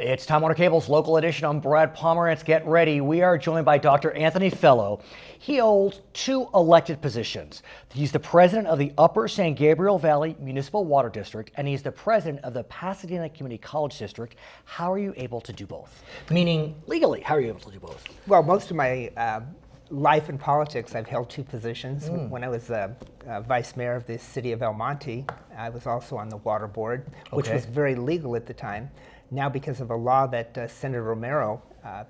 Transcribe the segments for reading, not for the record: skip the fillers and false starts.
It's Time Warner Cable's local edition. I'm Brad Pomerance. Get ready. We are joined by Dr. Anthony Fellow. He holds two elected positions. He's the president of the Upper San Gabriel Valley Municipal Water District, and he's the president of the Pasadena Community College District. How are you able to do both? Meaning, legally, how are you able to do both? Well, most of my life in politics, I've held two positions. When I was vice mayor of the city of El Monte, I was also on the water board, which was very legal at the time. Now, because of a law that Senator Romero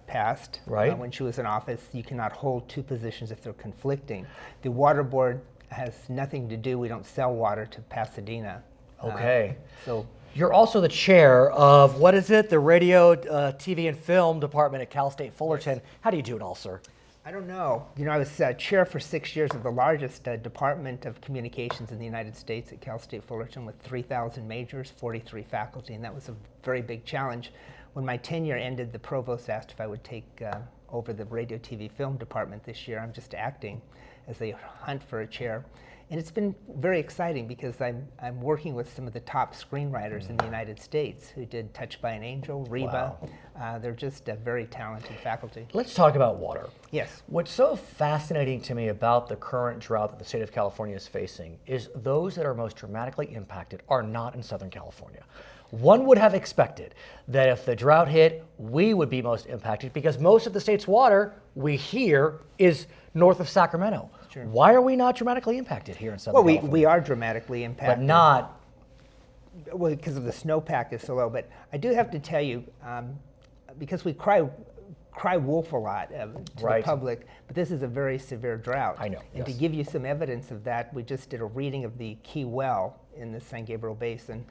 passed when she was in office, you cannot hold two positions if they're conflicting. The water board has nothing to do, we don't sell water to Pasadena. Okay. So you're also the chair of, what is it, the radio, TV, and film department at Cal State Fullerton. Yes. How do you do it all, sir? I don't know. You know, I was chair for 6 years of the largest department of communications in the United States at Cal State Fullerton with 3,000 majors, 43 faculty, and that was a very big challenge. When my tenure ended, the provost asked if I would take over the radio, TV, film department this year. I'm just acting as they hunt for a chair. And it's been very exciting because I'm working with some of the top screenwriters in the United States who did Touched by an Angel, Reba. Wow. They're just a very talented faculty. Let's talk about water. Yes. What's so fascinating to me about the current drought that the state of California is facing is those that are most dramatically impacted are not in Southern California. One would have expected that if the drought hit, we would be most impacted because most of the state's water we hear is north of Sacramento. Sure. Why are we not dramatically impacted here in Southern California? We are dramatically impacted. But not... Well, because of the snowpack is so low. But I do have to tell you, because we cry wolf a lot to the public, but this is a very severe drought. I know, And to give you some evidence of that, we just did a reading of the Key Well in the San Gabriel Basin.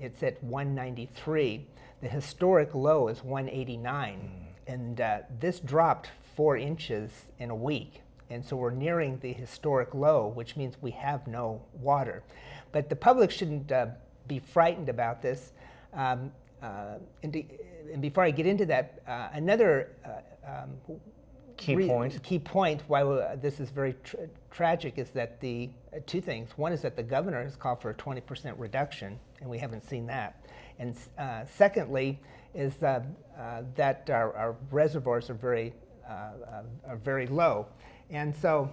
It's at 193. The historic low is 189. And this dropped 4 inches in a week. And so we're nearing the historic low, which means we have no water. But the public shouldn't be frightened about this. And before I get into that, another key point why this is very tragic is that the two things. One is that the governor has called for a 20% reduction, and we haven't seen that. And secondly is that our reservoirs are very low. And so,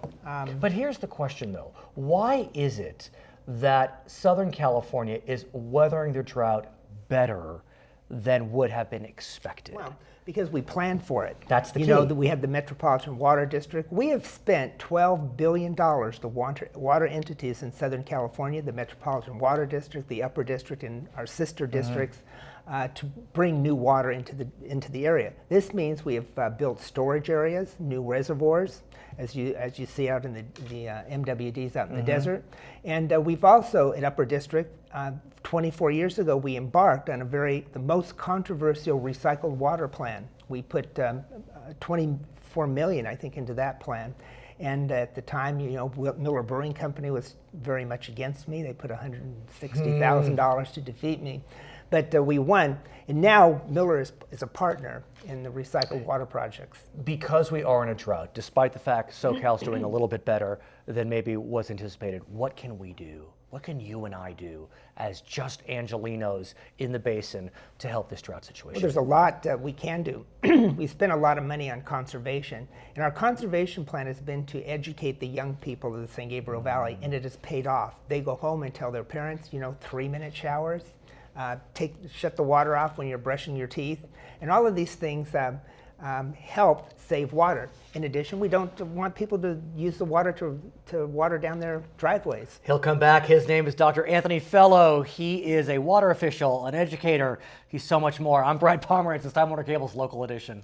but here's the question though. Why is it that Southern California is weathering the drought better than would have been expected? Well, because we planned for it. That's the key. You know, that we have the Metropolitan Water District. We have spent $12 billion to water entities in Southern California, the Metropolitan Water District, the Upper District, and our sister districts, to bring new water into the area. This means we have built storage areas, new reservoirs, as you see out in the MWDs out in the desert. And we've also, at Upper District, 24 years ago, we embarked on the most controversial recycled water plan. We put 24 million, I think, into that plan. And at the time, you know, Miller Brewing Company was very much against me. They put $160,000 to defeat me. But we won, and now Miller is a partner in the recycled water projects. Because we are in a drought, despite the fact SoCal's doing a little bit better than maybe was anticipated, what can we do? What can you and I do as just Angelinos in the basin to help this drought situation? Well, there's a lot we can do. We spend a lot of money on conservation, and our conservation plan has been to educate the young people of the San Gabriel Valley, and it has paid off. They go home and tell their parents, you know, 3-minute showers. Shut the water off when you're brushing your teeth. And all of these things help save water. In addition, we don't want people to use the water to water down their driveways. He'll come back. His name is Dr. Anthony Fellow. He is a water official, an educator. He's so much more. I'm Brad Pomerance. It's Time Warner Cable's local edition.